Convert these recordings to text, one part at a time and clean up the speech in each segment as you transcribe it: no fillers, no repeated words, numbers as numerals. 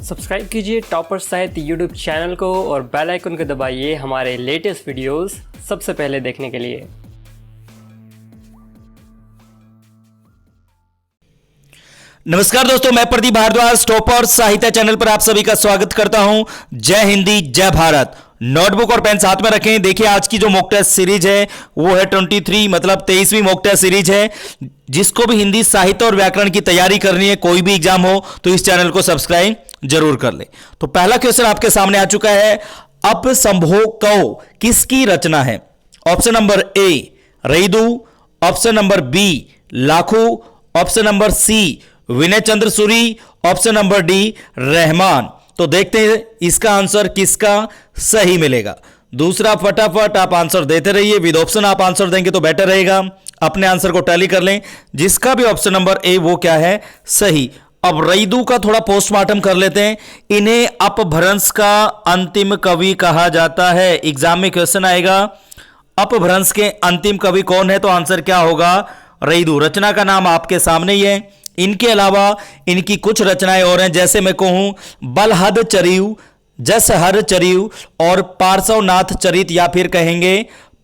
Subscribe कीजिए topper साहित्य YouTube channel को और बेल आइकन को दबाइए हमारे लेटेस्ट वीडियोस सबसे पहले देखने के लिए। नमस्कार दोस्तों, मैं प्रदीप भारद्वाज टॉपर साहित्य चैनल पर आप सभी का स्वागत करता हूं। जय हिंदी जय भारत। नोटबुक और पेन साथ में रखें। देखिए आज की जो मॉक टेस्ट सीरीज है वो है 23 मतलब 23वीं मॉक टेस्ट सीरीज है। जिसको भी हिंदी साहित्य और व्याकरण की तैयारी करनी है, कोई भी एग्जाम हो, तो इस चैनल को सब्सक्राइब जरूर कर ले। तो पहला क्वेश्चन आपके सामने आ चुका है। अपसंभोग कौ किसकी रचना है? Option number A Raidu, option number B Lakhu, option number C Vinay Chandra Suri, option number D Rahman. तो देखते हैं इसका आंसर किसका सही मिलेगा। दूसरा फटाफट आप आंसर देते रहिए, विद ऑप्शन आप आंसर देंगे तो बेटर रहेगा। अपने आंसर को टैली कर लें। जिसका भी ऑप्शन नंबर ए वो क्या है सही। अब रईदू का थोड़ा पोस्टमार्टम कर लेते हैं। इन्हें अपभ्रंश का अंतिम कवि कहा जाता है। एग्जाम में क्वेश्चन आएगा अपभ्रंश के अंतिम कवि कौन है, तो आंसर क्या होगा रईदू। रचना का नाम आपके सामने ही है। इनके अलावा इनकी कुछ रचनाएं और हैं, जैसे मैं कहूं बलहद चरियु, जसहर चरियु और पार्श्वनाथ चरित या फिर कहेंगे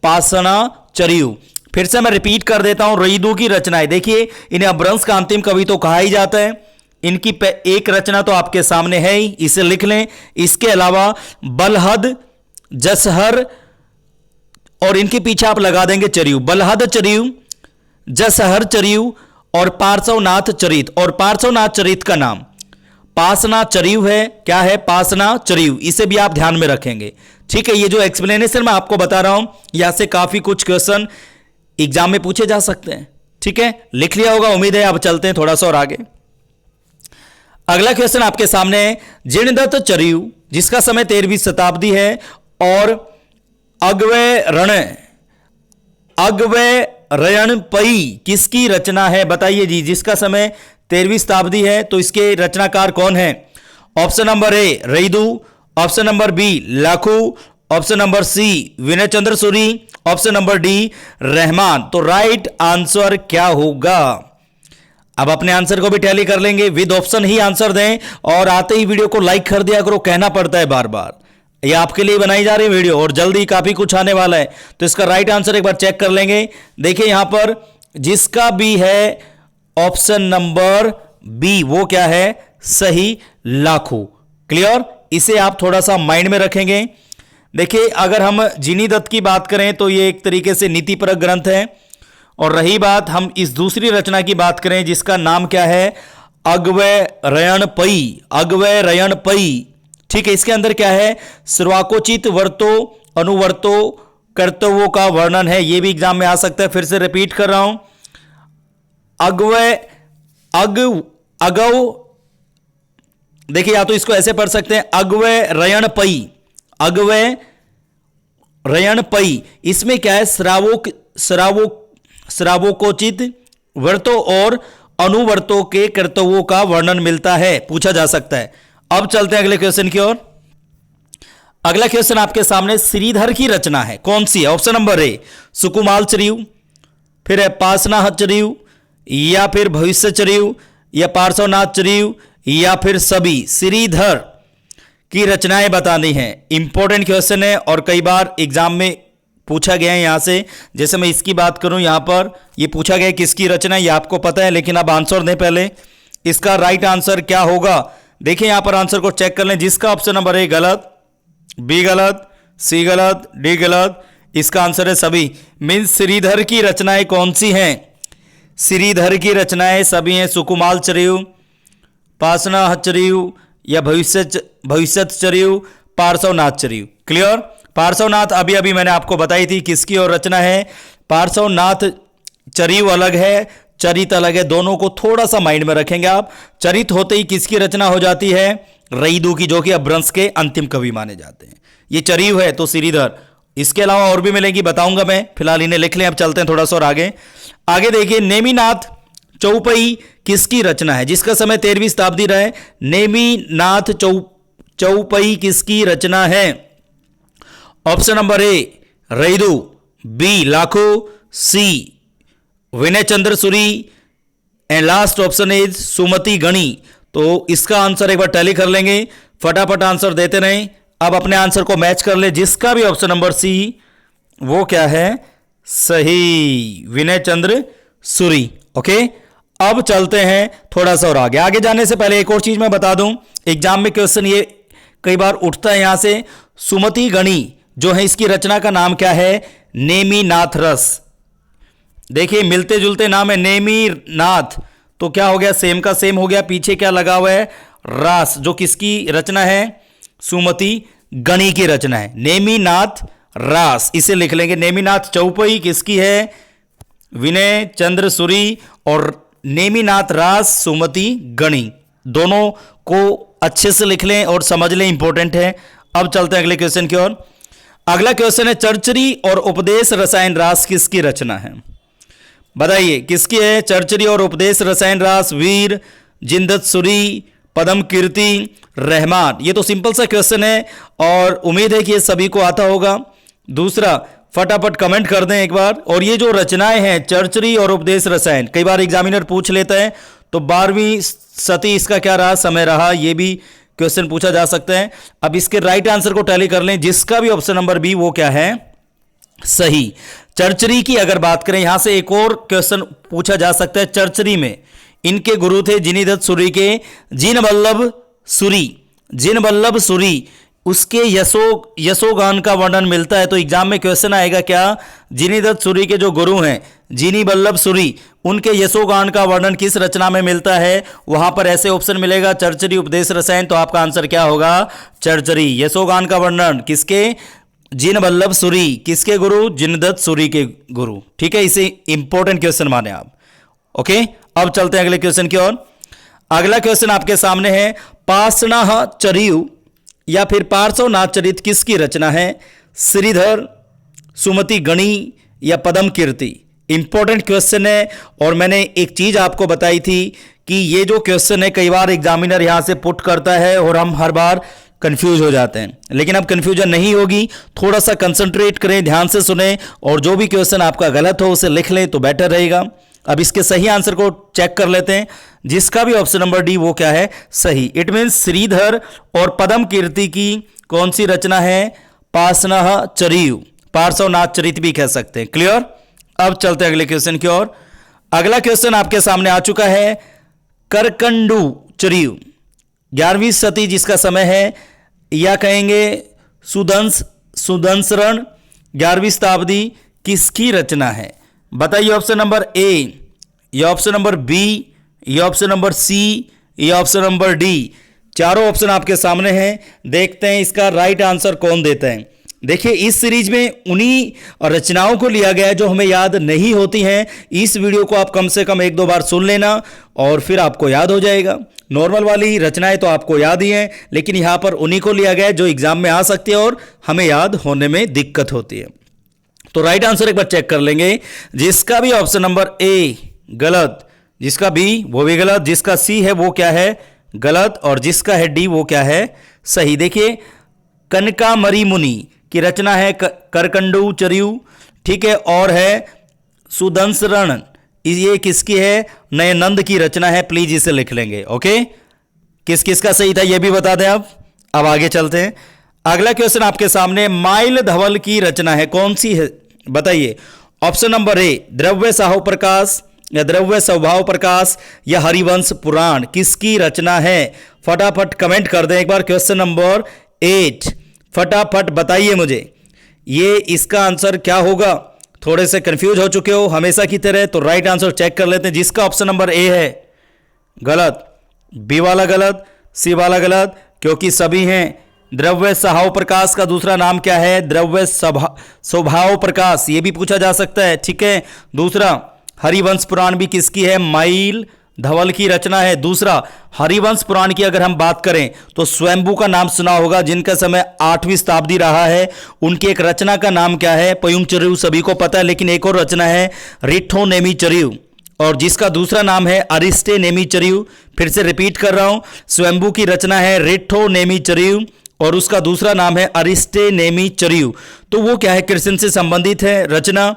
पासना चरियु। फिर से मैं रिपीट कर देता हूं रईदू की रचनाएं। देखिए इन्हें अपभ्रंश का अंतिम कवि तो कहा ही जाता है। इनकी एक रचना तो आपके सामने है ही, इसे लिख लें। इसके अलावा बलहद, जसहर और इनके पीछे आप लगा देंगे चरियु। बलहद चरियु, जसहर चरियु और पार्श्वनाथ चरित। और पार्श्वनाथ चरित का नाम पासना चरियु है। क्या है? पासना चरियु। इसे भी आप ध्यान में रखेंगे। ठीक है, ये जो एक्सप्लेनेशन मैं आपको बता रहा हूं यहां से काफी कुछ क्वेश्चन एग्जाम में पूछे जा सकते हैं। ठीक है, लिख लिया होगा उम्मीद है। अब चलते हैं थोड़ा सा और आगे। अगला क्वेश्चन आपके सामने है। जिणदत्त चरियु जिसका समय 13वीं शताब्दी है और अगवय रयणपई किसकी रचना है? बताइए जी। जिसका समय 13वीं शताब्दी है तो इसके रचनाकार कौन है? Option number A Raidu, option number B Lakhu, option number C Vinay Chandra Suri, option number D Rahman. तो राइट आंसर क्या होगा? अब अपने आंसर को भी टैली कर लेंगे। विद ऑप्शन ही आंसर दें और आते ही वीडियो को लाइक कर दिया करो। कहना पड़ता है बार बार, ये आपके लिए बनाई जा रही है वीडियो और जल्दी काफी कुछ आने वाला है। तो इसका राइट आंसर एक बार चेक कर लेंगे। देखिए यहां पर जिसका भी है ऑप्शन नंबर बी वो क्या है सही, लाखू। क्लियर? इसे आप थोड़ा सा माइंड में रखेंगे। देखिए अगर हम जिनी दत्त की बात करें तो ये एक तरीके से नीतिपरक ग्रंथ है। और रही बात हम इस दूसरी रचना की बात करें जिसका नाम क्या है अगवय रयणपई। ठीक है, इसके अंदर क्या है सर्वाकोचित वर्तो अनुवर्तो कर्तव्यों का वर्णन है। यह भी एग्जाम में आ सकता है। फिर से रिपीट कर रहा हूं अगव। देखिए या तो इसको ऐसे पढ़ सकते हैं अगवय रयणपई। इसमें क्या है श्रावोकोचित वर्तों और अनुवर्तों के कर्तव्यों का वर्णन मिलता है, पूछा जा सकता है। अब चलते हैं अगले क्वेश्चन की ओर। अगला क्वेश्चन आपके सामने श्रीधर की रचना है, कौन सी है? ऑप्शन नंबर ए सुकुमाल चरियु, फिर है पासनाथ चरियु, या फिर भविष्य चरियु, या पार्श्वनाथ चरियु, या फिर सभी। श्रीधर की रचनाएं बतानी है। इंपॉर्टेंट क्वेश्चन है और कई बार एग्जाम में पूछा गया है। यहां से जैसे मैं इसकी बात करूं, यहां पर यह पूछा गया किसकी रचना है, यह आपको पता है, लेकिन अब आंसर दें पहले। इसका राइट आंसर क्या होगा? देखिए यहां पर आंसर को चेक कर लें। जिसका ऑप्शन नंबर ए गलत, बी गलत, सी गलत, डी गलत, इसका आंसर है सभी। मीन्स श्रीधर की रचनाएं कौन सी हैं? श्रीधर की रचनाएं सभी हैं। सुकुमाल चरियु, पासनाथ चरियु, या भविष्य चरियु, पार्श्वनाथ चरियु। क्लियर? पार्श्वनाथ अभी अभी मैंने आपको बताई थी किसकी और रचना है। पार्श्वनाथ चरियु अलग है, चरित अलग है। दोनों को थोड़ा सा माइंड में रखेंगे आप। चरित होते ही किसकी रचना हो जाती है? रईदू की, जो कि अपभ्रंश के अंतिम कवि माने जाते हैं। ये चरियु है तो श्रीधर। इसके अलावा और भी मिलेंगी, बताऊंगा मैं। फिलहाल इन्हें लिख लें। अब चलते हैं थोड़ा सा और आगे। देखिए नेमिनाथ चौपई किसकी रचना है? जिसका समय 13वीं शताब्दी रहे। नेमिनाथ चौपई किसकी रचना है? Option number A Raidu, B Lakhu, C Vinay Chandra Suri and last option is Sumati Gani. तो इसका आंसर एक बार टैली कर लेंगे, फटाफट आंसर देते रहें। अब अपने आंसर को मैच कर ले, जिसका भी ऑप्शन नंबर सी वो क्या है, सही, विनय चंद्र सूरी। ओके, अब चलते हैं थोड़ा सा और आगे। आगे जाने से पहले एक और चीज मैं बता दूं, एग्जाम में क्वेश्चन ये कई बार उठता है यहां से, सुमति गणी जो है इसकी रचना का नाम क्या है, नेमिनाथ रस। देखिए मिलते जुलते नाम है, नेमिनाथ तो क्या हो गया, सेम का सेम हो गया, पीछे क्या लगा हुआ है, रास, जो किसकी रचना है, सुमति गणी की रचना है, नेमिनाथ रास, इसे लिख लेंगे। नेमिनाथ चौपई किसकी है, विनय चंद्र सूरी, और नेमिनाथ रास सुमति गणी, दोनों को अच्छे से लिख लें और समझ लें, इंपॉर्टेंट है। अब चलते हैं अगले क्वेश्चन की ओर। अगला क्वेश्चन है, चरचरी और उपदेश रसायन रास किसकी रचना है, बताइए किसकी है, चरचरी और उपदेश रसायन रास, वीर, जिंदत सूरी, पदम कीर्ति, रहमान। ये तो सिंपल सा क्वेश्चन है और उम्मीद है कि ये सभी को आता होगा। दूसरा, फटाफट कमेंट कर दें एक बार। और ये जो रचनाएं हैं चरचरी और उपदेश रसायन, कई बार एग्जामिनर पूछ लेता है, तो 12वीं सदी इसका क्या रहा, समय रहा, ये भी क्वेश्चन पूछा जा सकता है। अब इसके राइट आंसर को टैली कर लें, जिसका भी ऑप्शन नंबर बी वो क्या है, सही। चरचरी की अगर बात करें, यहां से एक और क्वेश्चन पूछा जा सकता है। चरचरी में इनके गुरु थे जिनीदत्त सूरी के जिनवल्लभ सूरी, जिनवल्लभ सूरी, उसके यशोगान का वर्णन मिलता है। तो एग्जाम में क्वेश्चन आएगा क्या, जिनीदत्त सूरी के जो गुरु हैं जिनी वल्लभ सूरी, उनके यशोगान का वर्णन किस रचना में मिलता है, वहां पर ऐसे ऑप्शन मिलेगा, चरचरी, उपदेश रसायन। तो आपका आंसर क्या होगा, चरचरी। यशोगान का वर्णन किसके, जिन वल्लभ सूरी, किसके गुरु, जिनदत्त सूरी के गुरु। ठीक है, इसे इंपॉर्टेंट क्वेश्चन माने आप। ओके, अब चलते हैं अगले क्वेश्चन की ओर। अगला क्वेश्चन आपके सामने है, पाषाणः चरियु या फिर पार्श्वनाथ चरित किसकी रचना है, श्रीधर, सुमति गणी या पदम कीर्ति। इंपॉर्टेंट क्वेश्चन है और मैंने एक चीज आपको बताई थी कि ये जो क्वेश्चन है कई बार एग्जामिनर यहां से पुट करता है और हम हर बार कंफ्यूज हो जाते हैं, लेकिन अब कंफ्यूजन नहीं होगी। थोड़ा सा कंसंट्रेट करें, ध्यान से सुने और जो भी क्वेश्चन आपका गलत हो उसे लिख लें तो बेटर रहेगा। अब इसके सही आंसर को चेक कर लेते हैं, जिसका भी ऑप्शन नंबर डी वो क्या है, सही। इट मीन्स श्रीधर और पदम कीर्ति की कौन सी रचना है, पाषाणः चरियु, पार्श्वनाथ चरित भी कह सकते हैं। क्लियर। अब चलते हैं अगले क्वेश्चन की ओर। अगला क्वेश्चन आपके सामने आ चुका है, करकंडू चरियु 11वीं सदी जिसका समय है, या कहेंगे सुदंसरण 11वीं शताब्दी, किसकी रचना है, बताइए। ऑप्शन नंबर ए, या ऑप्शन नंबर बी, या ऑप्शन नंबर सी, या ऑप्शन नंबर डी। चारों ऑप्शन आपके सामने हैं, देखते हैं इसका राइट आंसर कौन देता है। देखिए इस सीरीज में उन्हीं रचनाओं को लिया गया है जो हमें याद नहीं होती हैं। इस वीडियो को आप कम से कम 1-2 बार सुन लेना और फिर आपको याद हो जाएगा। नॉर्मल वाली रचनाएं तो आपको याद ही हैं, लेकिन यहां पर उन्हीं को लिया गया है जो एग्जाम में आ सकती है और हमें याद होने में दिक्कत होती है। तो राइट आंसर एक बार चेक कर लेंगे, जिसका भी ऑप्शन नंबर ए गलत, जिसका बी वो भी गलत, जिसका सी है वो क्या है, गलत, और जिसका है डी वो क्या है, सही। देखिए कनकामरी मुनि की रचना है करकंडू चरियु, ठीक है, और है सुदंसरण, ये किसकी है, नयनंद की रचना है। प्लीज इसे लिख लेंगे। ओके, किस किस का सही था ये भी बता दें आप। अब आगे चलते हैं। अगला क्वेश्चन आपके सामने, माइल धवल की रचना है, कौन सी है, बताइए। ऑप्शन नंबर ए द्रव्य साहू प्रकाश, या द्रव्य स्वभाव प्रकाश, या हरिवंश पुराण, किसकी रचना है। फटाफट कमेंट कर दें एक बार। क्वेश्चन नंबर 8, फटाफट बताइए मुझे ये इसका आंसर क्या होगा। थोड़े से कंफ्यूज हो चुके हो हमेशा की तरह, तो राइट आंसर चेक कर लेते हैं। जिसका ऑप्शन नंबर ए है गलत, बी वाला गलत, सी वाला गलत, क्योंकि सभी हैं। द्रव्य स्वभाव प्रकाश का दूसरा नाम क्या है, द्रव्य स्वभाव प्रकाश, ये भी पूछा जा सकता है, ठीक है। दूसरा हरिवंश पुराण भी किसकी है, माइल धवल की रचना है। दूसरा हरिवंश पुराण की अगर हम बात करें तो स्वयंभू का नाम सुना होगा, जिनका समय 8वीं शताब्दी रहा है। उनकी एक रचना का नाम क्या है, पयुंग चरियु, सभी को पता है, लेकिन एक और रचना है रिट्ठो नेमी चरियु, और जिसका दूसरा नाम है अरिस्टे नेमी चरियु। फिर से रिपीट कर रहा हूं, स्वयंभू की रचना है रिट्ठो नेमी चरियु और उसका दूसरा नाम है अरिस्टे नेमी चरियु। तो वो क्या है, कृष्ण से संबंधित है रचना,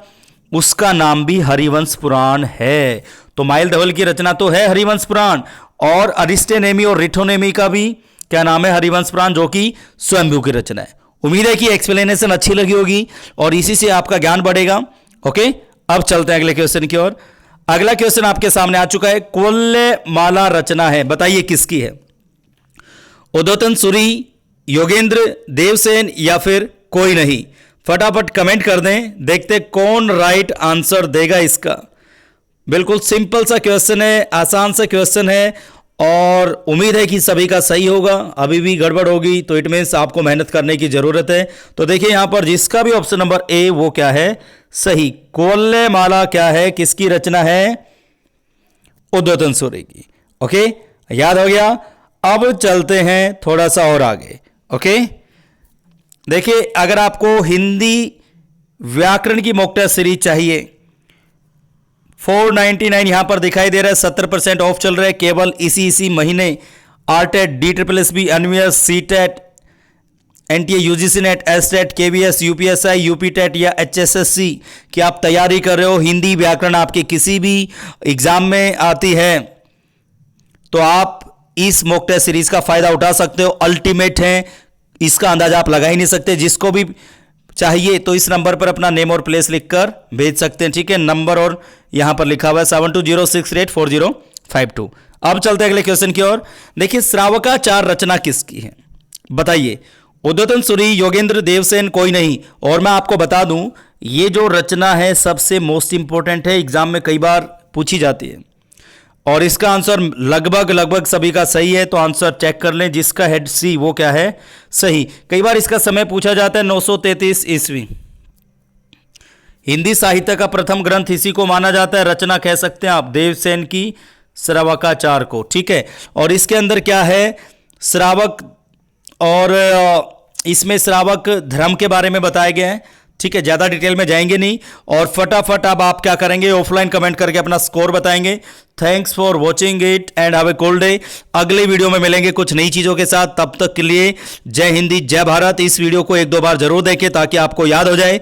उसका नाम भी हरिवंश पुराण है। तो माइल धवल की रचना तो है हरिवंश पुराण, और अरिस्टेनेमी और रिठोनेमी का भी क्या नाम है, हरिवंश पुराण, जो कि स्वयंभू की रचना है। उम्मीद है कि एक्सप्लेनेशन अच्छी लगी होगी और इसी से आपका ज्ञान बढ़ेगा। ओके, अब चलते हैं अगले क्वेश्चन की ओर। अगला क्वेश्चन आपके सामने आ चुका है। कोल्लेमाला रचना है, बताइए किसकी है? उद्योतन सूरी, योगेंद्र, देवसेन या फिर कोई नहीं? फटाफट कमेंट कर दें, देखते कौन राइट आंसर देगा इसका। बिल्कुल सिंपल सा क्वेश्चन है, आसान सा क्वेश्चन है और उम्मीद है कि सभी का सही होगा। अभी भी गड़बड़ होगी तो इट मीन्स आपको मेहनत करने की जरूरत है। तो देखिए यहां पर जिसका भी ऑप्शन नंबर ए वो क्या है, सही। कोल्लेमाला क्या है, किसकी रचना है? उद्योतन सूरी की। ओके, याद हो गया। अब चलते हैं थोड़ा सा और आगे। ओके, देखिए अगर आपको हिंदी व्याकरण की मॉक टेस्ट सीरीज चाहिए, 499 यहां पर दिखाई दे रहा है, 70% ऑफ चल रहा है केवल इसी महीने। RTET, DSSB, NVS, CTET, NTA, UGC NET, STET, KVS, UPSI, UPTET या HSSC की आप तैयारी कर रहे हो, हिंदी व्याकरण आपके किसी भी एग्जाम में आती है, तो आप इस मॉक टेस्ट सीरीज का फायदा उठा सकते हो। अल्टीमेट है, इसका अंदाजा आप लगा ही नहीं सकते। जिसको भी चाहिए तो इस नंबर पर अपना नेम और प्लेस लिखकर भेज सकते हैं, ठीक है। नंबर और यहां पर लिखा हुआ है 7206844052। अब चलते हैं अगले क्वेश्चन की ओर। देखिए श्रावकाचार रचना किसकी है, बताइए? उद्योतन सूरी, योगेंद्र, देवसेन, कोई नहीं? और मैं आपको बता दूं ये जो रचना है सबसे मोस्ट इंपॉर्टेंट है, एग्जाम में कई बार पूछी जाती है और इसका आंसर लगभग सभी का सही है। तो आंसर चेक कर लें, जिसका हेड सी वो क्या है, सही। कई बार इसका समय पूछा जाता है 933 ईस्वी। हिंदी साहित्य का प्रथम ग्रंथ इसी को माना जाता है, रचना कह सकते हैं आप देवसेन की श्रावकाचार को, ठीक है। और इसके अंदर क्या है, श्रावक और इसमें श्रावक धर्म के बारे में बताया गया है, ठीक है। ज्यादा डिटेल में जाएंगे नहीं और फटाफट अब आप क्या करेंगे, ऑफलाइन कमेंट करके अपना स्कोर बताएंगे। Thanks for watching it and have a cool day. अगले वीडियो में मिलेंगे कुछ नई चीजों के साथ, तब तक के लिए जय हिंदी जय भारत। इस वीडियो को 1-2 बार जरूर देखें ताकि आपको याद हो जाए।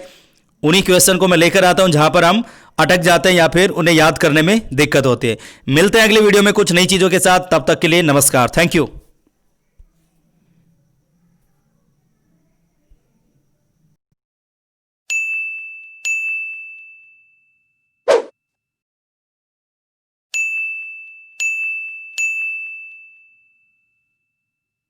उन्हीं क्वेश्चन को मैं लेकर आता हूं जहां पर हम अटक जाते हैं या फिर उन्हें याद करने में दिक्कत होती है। मिलते हैं अगले वीडियो में कुछ नई चीजों के साथ, तब तक के लिए नमस्कार, थैंक यू।